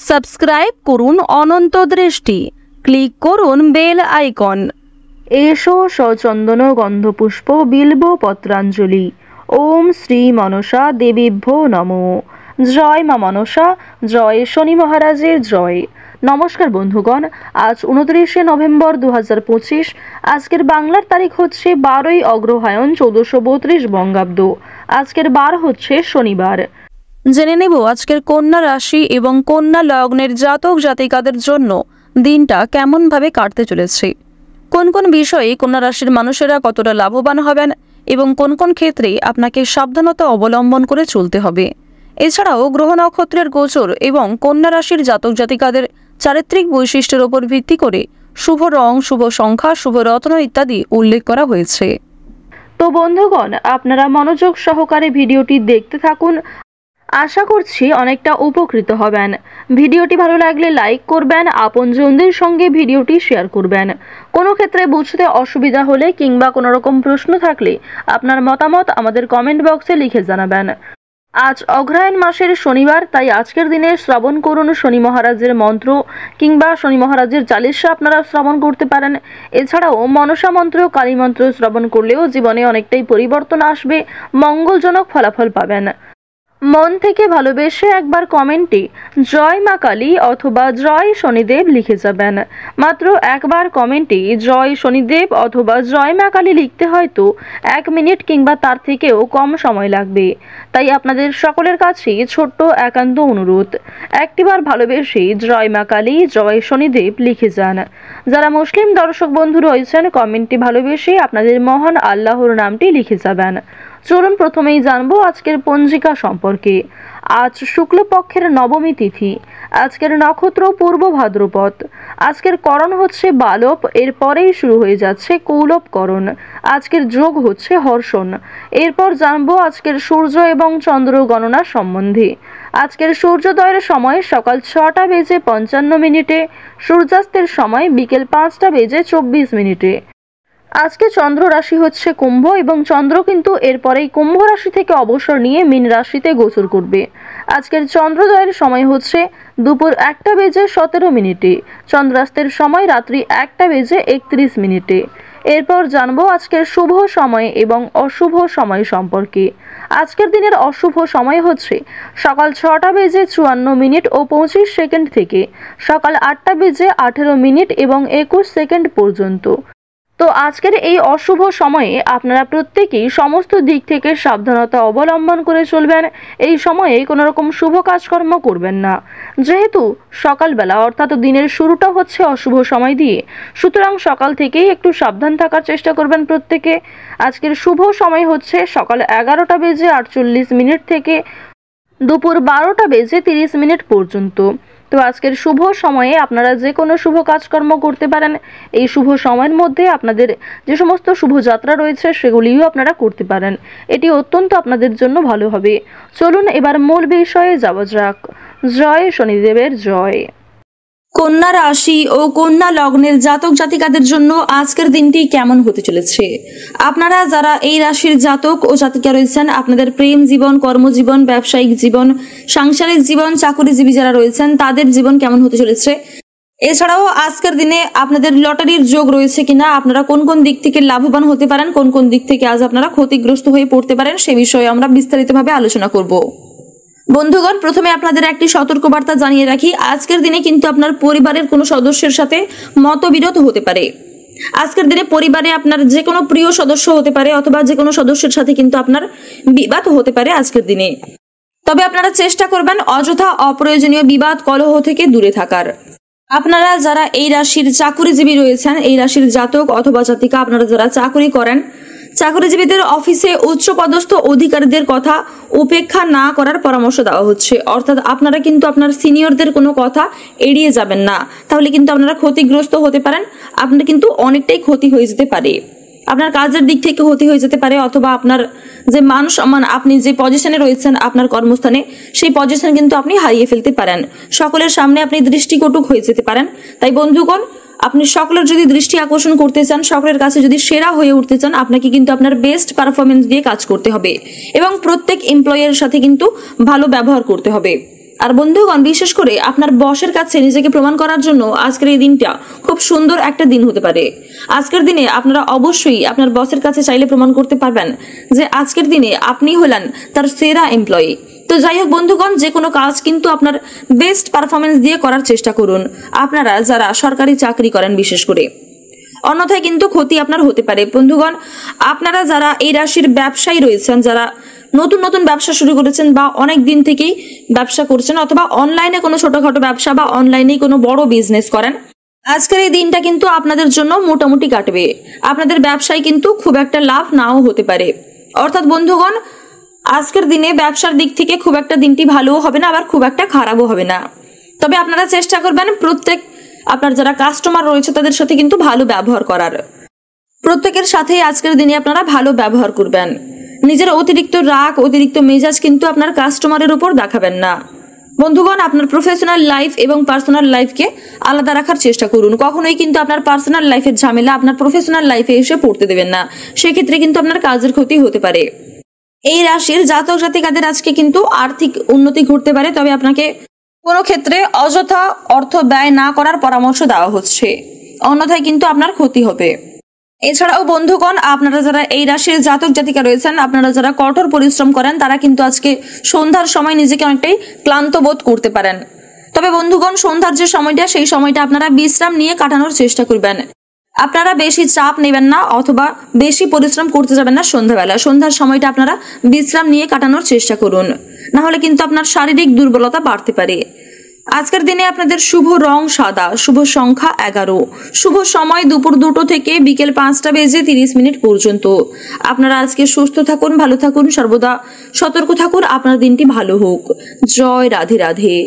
Subscribe করুন অনন্ত দৃষ্টি, click করুন বেল আইকন। এসো সচন্দন গন্ধপুষ্প বিল্ব পত্রাঞ্জলি। ওম শ্রী মনসা দেবীভ্যো নমো। জয় মা মনসা, জয় শনি মহারাজের জয়। নমস্কার বন্ধুগণ, আজ 29শে নভেম্বর 2025। আজকের বাংলার তারিখ হচ্ছে 12ই অগ্রহায়ণ 1432 বঙ্গাব্দ। আজকের বার হচ্ছে শনিবার। জেনে নেব আজকের কন্যা রাশি এবং কন্যা লগ্নের জাতক জাতিকাদের জন্য দিনটা কেমনভাবে কাটতে চলেছে, কোন কোন বিষয়ে কন্যা রাশির মানুষেরা কতটা লাভবান হবেন এবং কোন কোন ক্ষেত্রে আপনাকে সাবধানতা অবলম্বন করে চলতে হবে। এছাড়াও গ্রহ নক্ষত্রের গোচর এবং কন্যা রাশির জাতক জাতিকাদের চারিত্রিক বৈশিষ্ট্যের উপর ভিত্তি করে শুভ রং, শুভ সংখ্যা, শুভ রত্ন ইত্যাদি উল্লেখ করা হয়েছে। তো বন্ধুগণ, আপনারা মনোযোগ সহকারে ভিডিওটি দেখতে থাকুন। আশা করছি অনেকটা উপকৃত হবেন। ভিডিওটি ভালো লাগলে লাইক করবেন, আপনজনদের সঙ্গে ভিডিওটি শেয়ার করবেন। কোনো ক্ষেত্রে বুঝতে অসুবিধা হলে কিংবা কোনো রকম প্রশ্ন থাকলে আপনার মতামত আমাদের কমেন্ট বক্সে লিখে জানাবেন। আজ অগ্রহায়ণ মাসের শনিবার, তাই আজকের দিনে শ্রবণ করুন শনি মহারাজের মন্ত্র কিংবা শনি মহারাজের চালিশা আপনারা শ্রবণ করতে পারেন। এছাড়াও মনসা মন্ত্র, কালী মন্ত্র শ্রবণ করলেও জীবনে অনেকটাই পরিবর্তন আসবে, মঙ্গলজনক ফলাফল পাবেন। মন থেকে ভালোবেসে একবার কমেন্টে জয় মা কালী অথবা জয় শনিদেব লিখে যাবেন। মাত্র একবার কমেন্টে জয় শনিদেব অথবা জয় মা কালী লিখতে হয়তো 1 মিনিট কিংবা তার থেকেও কম সময় লাগবে। তাই আপনাদের সকলের কাছেই ছোট্ট একান্ত অনুরোধ, একটিবার ভালোবেসে জয় মা কালী জয় শনিদেব লিখে যান। যারা মুসলিম দর্শক বন্ধু রয়েছেন, কমেন্টে ভালোবেসে আপনাদের মহান আল্লাহর নামটি লিখে যাবেন। চলুন প্রথমেই জানবো আজকের পঞ্জিকা সম্পর্কে। আজ শুক্লপক্ষের নবমী তিথি। আজকের নক্ষত্র পূর্ব ভাদ্রপদ। আজকের করণ হচ্ছে বালব, এরপরেই শুরু হয়ে যাচ্ছে কৌলবকরণ। আজকের যোগ হচ্ছে হর্ষণ। এরপর জানবো আজকের সূর্য এবং চন্দ্র গণনা সম্বন্ধে। আজকের সূর্যোদয়ের সময় সকাল 6টা বেজে 55 মিনিটে, সূর্যাস্তের সময় বিকেল 5টা বেজে 24 মিনিটে। আজকে চন্দ্র রাশি হচ্ছে কুম্ভ এবং চন্দ্র কিন্তু এরপরেই কুম্ভ রাশি থেকে অবসর নিয়ে মীন রাশিতে গোচর করবে। আজকের চন্দ্রোদয়ের সময় হচ্ছে দুপুর 1টা বেজে 17 মিনিটে, চন্দ্রাস্তের সময় রাত্রি 1টা বেজে 31 মিনিটে। এরপর জানবো আজকের শুভ সময় এবং অশুভ সময় সম্পর্কে। আজকের দিনের অশুভ সময় হচ্ছে সকাল 6টা বেজে 54 মিনিট ও 25 সেকেন্ড থেকে সকাল 8টা বেজে 18 মিনিট এবং 21 সেকেন্ড পর্যন্ত। তো আজকের এই অশুভ সময়ে আপনারা প্রত্যেকেই সমস্ত দিক থেকে সাবধানতা অবলম্বন করে চলবেন। এই সময়ে কোনো রকম শুভ কাজকর্ম করবেন না, যেহেতু সকালবেলা অর্থাৎ দিনের শুরুটা হচ্ছে অশুভ সময় দিয়ে, সুতরাং সকাল থেকেই একটু সাবধান থাকার চেষ্টা করবেন প্রত্যেকে। আজকের শুভ সময় হচ্ছে সকাল 11টা বেজে 48 মিনিট থেকে দুপুর 12টা বেজে 30 মিনিট পর্যন্ত। তো আজকের শুভ সময়ে আপনারা যে কোনো শুভ কাজকর্ম করতে পারেন। এই শুভ সময়ের মধ্যে আপনাদের যে সমস্ত শুভযাত্রা রয়েছে সেগুলিও আপনারা করতে পারেন। এটি অত্যন্ত আপনাদের জন্য ভালো হবে। চলুন এবার মূল বিষয়ে যাওয়া যাক। জয় শনিদেবের জয়। কন্যা রাশি ও কন্যা লগ্নের জাতক জাতিকাদের জন্য আজকের দিনটি কেমন হতে চলেছে। আপনারা যারা এই রাশির জাতক ও জাতিকা রয়েছেন, আপনাদের প্রেম জীবন, কর্মজীবন, ব্যবসায়িক জীবন, সাংসারিক জীবন, চাকরিজীবী যারা রয়েছেন তাদের জীবন কেমন হতে চলেছে। এছাড়াও আজকের দিনে আপনাদের লটারির যোগ রয়েছে কিনা, আপনারা কোন কোন দিক থেকে লাভবান হতে পারেন, কোন কোন দিক থেকে আজ আপনারা ক্ষতিগ্রস্ত হয়ে পড়তে পারেন, সে বিষয়ে আমরা বিস্তারিতভাবে আলোচনা করব। বন্ধুগণ, প্রথমে আপনাদের একটি সতর্কবার্তা জানিয়ে রাখি, আজকের দিনে কিন্তু আপনার পরিবারের কোনো সদস্যের সাথে মতবিরোধ হতে পারে। আজকের দিনে পরিবারে আপনার যে কোনো প্রিয় সদস্য হতে পারে অথবা যে কোনো সদস্যের সাথে কিন্তু আপনার বিবাদ হতে পারে আজকের দিনে। তবে আপনারা চেষ্টা করবেন অযথা অপ্রয়োজনীয় বিবাদ কলহ থেকে দূরে থাকার। আপনারা যারা এই রাশির চাকরিজীবী রয়েছেন, এই রাশির জাতক অথবা জাতিকা, আপনারা যারা চাকরি করেন, চাকরিজীবীদের অফিসে উচ্চপদস্থ অধিকারীদের কথা উপেক্ষা না করার পরামর্শ দেওয়া হচ্ছে। অর্থাৎ আপনারা কিন্তু আপনার সিনিয়রদের কোনো কথা এড়িয়ে যাবেন না, তাহলে কিন্তু আপনারা ক্ষতিগ্রস্ত হতে পারেন। আপনার কিন্তু অনেকটাই ক্ষতি হয়ে যেতে পারে, আপনার কাজের দিক থেকে ক্ষতি হয়ে যেতে পারে, অথবা আপনার যে মান সম্মান, আপনি যে পজিশনে রয়েছেন আপনার কর্মস্থানে, সেই পজিশন কিন্তু আপনি হারিয়ে ফেলতে পারেন। সকলের সামনে আপনি দৃষ্টিকটু হয়ে যেতে পারেন। তাই বন্ধুগণ, আপনি সকলের যদি দৃষ্টি আকর্ষণ করতে চান, সকলের কাছে যদি সেরা হয়ে উঠতে চান, আপনাকে কিন্তু আপনার বেস্ট পারফরমেন্স দিয়ে কাজ করতে হবে এবং প্রত্যেক এমপ্লয়ের সাথে কিন্তু ভালো ব্যবহার করতে হবে। আর বন্ধুগণ, বিশেষ করে আপনার বসের কাছে নিজেকে প্রমাণ করার জন্য আজকের এই দিনটা খুব সুন্দর একটা দিন হতে পারে। আজকের দিনে আপনারা অবশ্যই আপনার বসের কাছে চাইলে প্রমাণ করতে পারবেন যে আজকের দিনে আপনি হলেন তার সেরা এমপ্লয়ি। তো যাই হোক বন্ধুগণ, যে কোনো কাজ কিন্তু আপনার বেস্ট পারফরমেন্স দিয়ে করার চেষ্টা করুন, আপনারা যারা সরকারি চাকরি করেন বিশেষ করে। অন্যথায় কিন্তু ক্ষতি আপনার হতে পারে। বন্ধুগণ, আপনারা যারা এই রাশির ব্যবসায়ী রয়েছেন, যারা নতুন নতুন ব্যবসা শুরু করেছেন বা অনেক দিন থেকেই ব্যবসা করছেন, অথবা অনলাইনে কোনো ছোটখাটো ব্যবসা বা অনলাইনে কোনো বড় বিজনেস করেন, আজকের এই দিনটা কিন্তু আপনাদের জন্য মোটামুটি কাটবে। আপনাদের ব্যবসায় কিন্তু খুব একটা লাভ নাও হতে পারে। অর্থাৎ বন্ধুগণ, আজকের দিনে ব্যবসার দিক থেকে খুব একটা দিনটি ভালোও হবে না, আবার খুব একটা খারাপও হবে না। তবে আপনারা চেষ্টা করবেন প্রত্যেক আপনার যারা কাস্টমার রয়েছে তাদের সাথে কিন্তু ভালো ব্যবহার করার। প্রত্যেকের সাথে আজকের দিনে আপনারা ভালো ব্যবহার করবেন। নিজের অতিরিক্ত রাগ, অতিরিক্ত মেজাজ কিন্তু আপনার কাস্টমারের উপর দেখাবেন না। বন্ধুগণ, আপনার প্রফেশনাল লাইফ এবং পার্সোনাল লাইফকে আলাদা রাখার চেষ্টা করুন। কখনোই কিন্তু আপনার পার্সোনাল লাইফের ঝামেলা আপনার প্রফেশনাল লাইফে এসে পড়তে দেবেন না, সেক্ষেত্রে কিন্তু আপনার কাজের ক্ষতি হতে পারে। এই রাশির জাতক জাতিকাদের আজকে কিন্তু আর্থিক উন্নতি ঘটতে পারে, তবে আপনাকে কোনো ক্ষেত্রে অযথা অর্থ ব্যয় না করার পরামর্শ দেওয়া হচ্ছে, অন্যথায় কিন্তু আপনার ক্ষতি হবে। এছাড়াও বন্ধুগণ, আপনারা যারা এই রাশির জাতক জাতিকা রয়েছেন, আপনারা যারা কঠোর পরিশ্রম করেন, তারা কিন্তু আজকে সন্ধ্যার সময় নিজেকে অনেকটাই ক্লান্ত বোধ করতে পারেন। তবে বন্ধুগণ, সন্ধ্যার যে সময়টা, সেই সময়টা আপনারা বিশ্রাম নিয়ে কাটানোর চেষ্টা করবেন। আপনারা বেশি চাপ নেবেন না অথবা বেশি পরিশ্রম করতে যাবেন না সন্ধ্যাবেলা। সন্ধ্যার সময়টা আপনারা বিশ্রাম নিয়ে কাটানোর চেষ্টা করুন, না হলে কিন্তু আপনার শারীরিক দুর্বলতা বাড়তে পারে। আজকের দিনে আপনাদের শুভ রং সাদা, শুভ সংখ্যা 11, শুভ সময় দুপুর 2টো থেকে বিকেল 5টা বেজে 30 মিনিট পর্যন্ত। আপনারা আজকে সুস্থ থাকুন, ভালো থাকুন, সর্বদা সতর্ক থাকুন। আপনার দিনটি ভালো হোক। জয় রাধে রাধে।